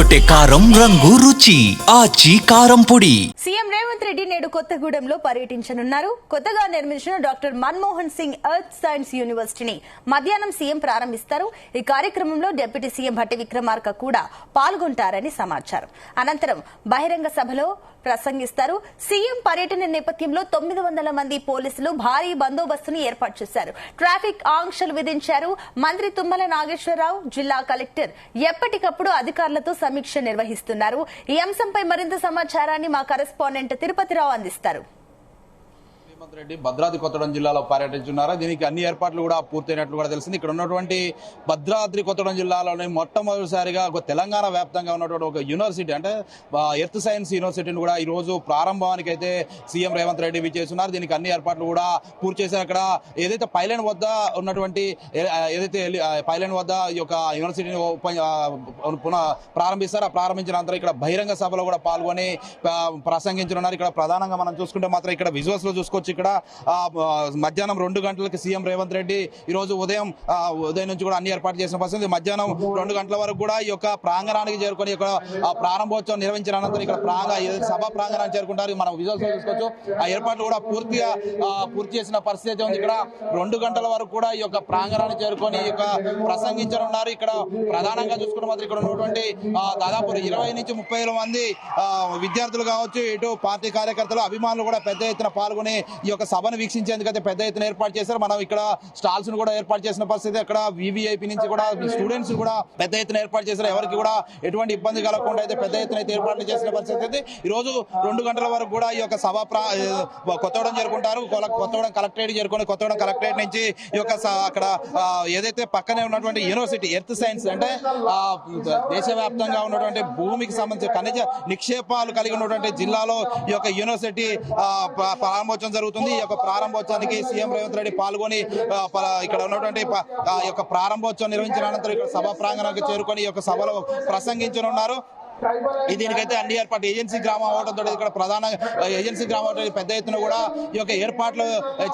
ఎర్రగొట్టే కారం రంగు రుచి ఆచి కారం పొడి. సీఎం రేవంత్ రెడ్డి నేడు కొత్తగూడెంలో పర్యటించనున్నారు. కొత్తగా నిర్మించిన doctor Manmohan Singh earth science యూనివర్సిటీని మధ్యాహ్నం సీఎం ప్రారంభిస్తారు. ఈ కార్యక్రమంలో డిప్యూటీ సీఎం భట్టి విక్రమార్క కూడా పాల్గొంటారని సమాచారం. అనంతరం బహిరంగ సభలో ప్రసంగిస్తారు. సీఎం పర్యటన నేపథ్యంలో 900 మంది పోలీసులు భారీ బందోబస్తును ఏర్పాటు చేశారు. ట్రాఫిక్ ఆంక్షలు విధించారు. మంత్రి తుమ్మల నాగేశ్వరరావు, జిల్లా కలెక్టర్ ఎప్పటికప్పుడు అధికారులతో సమీక్ష నిర్వహిస్తున్నారు. ఈ అంశంపై మరింత సమాచారాన్ని మా కరెస్పాండెంట్ తిరుపతిరావు అందిస్తారు. రేవంత్ రెడ్డి భద్రాద్రి కొత్తగూడెం జిల్లాలో పర్యటించున్నారు. దీనికి అన్ని ఏర్పాట్లు కూడా పూర్తయినట్లు కూడా తెలిసింది. ఇక్కడ ఉన్నటువంటి భద్రాద్రి కొత్తగూడెం జిల్లాలోని మొట్టమొదటిసారిగా ఒక తెలంగాణ వ్యాప్తంగా ఉన్నటువంటి ఒక యూనివర్సిటీ అంటే ఎర్త్ సైన్స్ యూనివర్సిటీని కూడా ఈ రోజు ప్రారంభానికి అయితే సీఎం రేవంత్ రెడ్డి విచ్చేస్తున్నారు. దీనికి అన్ని ఏర్పాట్లు కూడా పూర్తి చేశారు. అక్కడ ఏదైతే పైలైన్ వద్ద ఉన్నటువంటి పైలైన్ వద్ద ఈ యొక్క యూనివర్సిటీని పునః ప్రారంభిస్తారు. ఆ ప్రారంభించిన అనంతరం ఇక్కడ బహిరంగ సభలో కూడా పాల్గొని ప్రసంగించనున్నారు. ఇక్కడ ప్రధానంగా మనం చూసుకుంటే మాత్రం ఇక్కడ విజువల్స్ లో చూసుకోవచ్చు. ఇక్కడ మధ్యాహ్నం 2 గంటలకి సీఎం రేవంత్ రెడ్డి ఈ రోజు ఉదయం నుంచి కూడా అన్ని ఏర్పాటు చేసిన పరిస్థితి. మధ్యాహ్నం 2 గంటల వరకు కూడా ఈ యొక్క ప్రాంగణానికి చేరుకొని ఇక్కడ ప్రారంభోత్సవం నిర్వహించిన అనంతరం ఇక్కడ సభా ప్రాంగణానికి చేరుకుంటారు. మనం విజువల్స్ చూసుకోవచ్చు. ఆ ఏర్పాట్లు కూడా పూర్తి చేసిన పరిస్థితి ఉంది. ఇక్కడ 2 గంటల వరకు కూడా ఈ యొక్క ప్రాంగణాన్ని చేరుకొని ఈ యొక్క ప్రసంగించనున్నారు. ఇక్కడ ప్రధానంగా చూసుకుంటే మాత్రం ఇక్కడ ఉన్నటువంటి దాదాపు 20 నుంచి 30 మంది విద్యార్థులు కావచ్చు, ఇటు పార్టీ కార్యకర్తలు, అభిమానులు కూడా పెద్ద ఎత్తున పాల్గొని ఈ యొక్క సభను వీక్షించేందుకైతే పెద్ద ఎత్తున ఏర్పాటు చేశారు. మనం ఇక్కడ స్టాల్స్ ను కూడా ఏర్పాటు చేసిన పరిస్థితి. అక్కడ వివిఐపి నుంచి కూడా స్టూడెంట్స్ కూడా పెద్ద ఎత్తున ఏర్పాటు చేశారు. ఎవరికి కూడా ఎటువంటి ఇబ్బంది కలగకుండా అయితే పెద్ద ఎత్తున అయితే ఏర్పాట్లు చేసిన పరిస్థితి అయితే ఈ రోజు 2 గంటల వరకు కూడా ఈ యొక్క సభ కొత్తగూడెం చేరుకుంటారు. కొత్తగూడెం కలెక్టరేట్ చేరుకొని కొత్తగూడెం కలెక్టరేట్ నుంచి ఈ యొక్క అక్కడ ఏదైతే పక్కనే ఉన్నటువంటి యూనివర్సిటీ ఎర్త్ సైన్స్ అంటే దేశవ్యాప్తంగా ఉన్నటువంటి భూమికి సంబంధించిన ఖనిజ నిక్షేపాలు కలిగి ఉన్నటువంటి జిల్లాలో ఈ యొక్క యూనివర్సిటీ ప్రారంభోత్సవం జరుగుతుంది. ఈ యొక్క ప్రారంభోత్సవానికి సీఎం రేవంత్ రెడ్డి పాల్గొని ఇక్కడ ఉన్నటువంటి ఈ యొక్క ప్రారంభోత్సవం నిర్వహించిన అనంతరం ఇక్కడ సభా ప్రాంగణానికి చేరుకొని ఈ యొక్క సభలో ప్రసంగించనున్నారు. దీనికైతే అన్ని ఏర్పాటు ఏజెన్సీ గ్రామం అవడంతో ఇక్కడ ప్రధాన ఏజెన్సీ గ్రామం పెద్ద ఎత్తున కూడా ఈ యొక్క ఏర్పాట్లు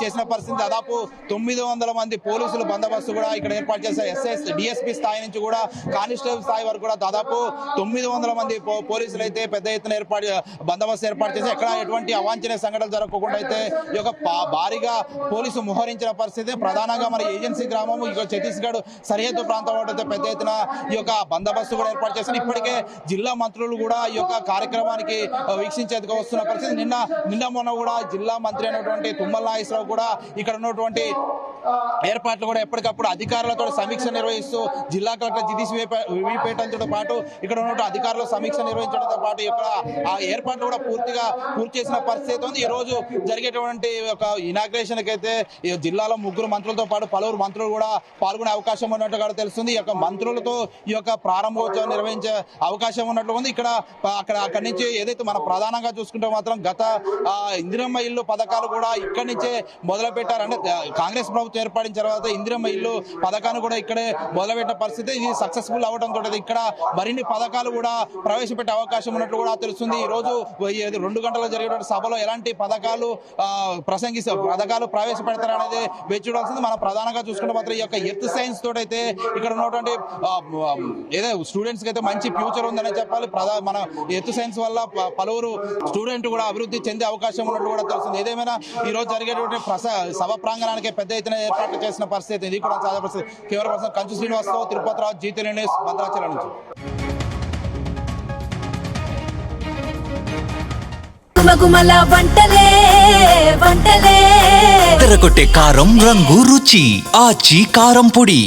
చేసిన పరిస్థితి. దాదాపు 900 మంది పోలీసులు బందోబస్తు కూడా ఇక్కడ ఏర్పాటు చేశారు. ఎస్ఎస్ డిఎస్పీ స్థాయి నుంచి కూడా కానిస్టేబుల్ స్థాయి వరకు కూడా దాదాపు 900 మంది పోలీసులు అయితే పెద్ద ఎత్తున బందోబస్తు ఏర్పాటు చేసి ఎక్కడ ఎటువంటి అవాంఛనీయ సంఘటనలు జరగకుండా అయితే ఈ యొక్క భారీగా పోలీసు మోహరించిన పరిస్థితి. ప్రధానంగా మన ఏజెన్సీ గ్రామం ఇక ఛత్తీస్గఢ్ సరిహద్దు ప్రాంతం అయితే పెద్ద ఎత్తున ఈ యొక్క బందోబస్తు కూడా ఏర్పాటు చేశారు. ఇప్పటికే జిల్లా మంత్రులు కూడా ఈ యొక్క కార్యక్రమానికి వీక్షించేందుకు వస్తున్న పరిస్థితి. నిన్న మొన్న కూడా జిల్లా మంత్రి అయినటువంటి తుమ్మల నాగేశ్వరరావు కూడా ఇక్కడ ఉన్నటువంటి ఏర్పాట్లు కూడా ఎప్పటికప్పుడు అధికారులతో సమీక్ష నిర్వహిస్తూ జిల్లా కలెక్టర్ జితీష్ విపేటంతో పాటు ఇక్కడ ఉన్నటువంటి అధికారులు సమీక్ష నిర్వహించడంతో పాటు ఇక్కడ ఆ ఏర్పాట్లు కూడా పూర్తి చేసిన పరిస్థితి ఉంది. ఈ రోజు జరిగేటువంటి ఒక ఇనాగ్రేషన్ కి అయితే జిల్లాలో 3 మంత్రులతో పాటు పలువురు మంత్రులు కూడా పాల్గొనే అవకాశం ఉన్నట్టు కూడా తెలుస్తుంది. ఈ యొక్క మంత్రులతో ఈ యొక్క ప్రారంభోత్సవం నిర్వహించే అవకాశం ఉన్నట్లు ఉంది. ఇక్కడ అక్కడి నుంచి ఏదైతే మనం ప్రధానంగా చూసుకుంటే మాత్రం గత ఇందిరమ్మ ఇల్లు పథకాలు కూడా ఇక్కడి నుంచే మొదలు పెట్టారు. అంటే కాంగ్రెస్ ప్రభుత్వం ఏర్పడిన తర్వాత ఇందిరమ్మ ఇల్లు పథకాన్ని కూడా ఇక్కడే మొదలుపెట్టిన పరిస్థితి. ఇది సక్సెస్ఫుల్ అవడంతో ఇక్కడ మరిన్ని పథకాలు కూడా ప్రవేశపెట్టే అవకాశం ఉన్నట్లు కూడా తెలుస్తుంది. ఈ రోజు 2 గంటల్లో జరిగేటువంటి సభలో ఎలాంటి పథకాలు ప్రవేశపెడతారనేది వేచి చూడాల్సింది. మనం ప్రధానంగా చూసుకుంటే మాత్రం ఈ యొక్క ఎర్త్ సైన్స్ తోటి అయితే ఇక్కడ ఉన్నటువంటి ఏదో స్టూడెంట్స్ కి అయితే మంచి ఫ్యూచర్ ఉందని చెప్పాలి. మన ఎర్త్ సైన్స్ వల్ల పలువురు స్టూడెంట్ కూడా అభివృద్ధి చెందే అవకాశం ఉన్నట్టు కూడా తెలుస్తుంది. ఏదేమైనా ఈ రోజు జరిగేటువంటి సభ ప్రాంగణానికి పెద్ద ఎత్తున ఏర్పాట్లు చేసిన పరిస్థితి. ఇది కూడా తాజా పరిస్థితి. కెమెరా పర్సన్ కంచు శ్రీనివాసరావు, తిరుపతిరావు, జీటీ న్యూస్, భద్రాచలం నుంచి. ఎర్రగొట్టే కారం రంగు రుచి ఆచి కారం పొడి.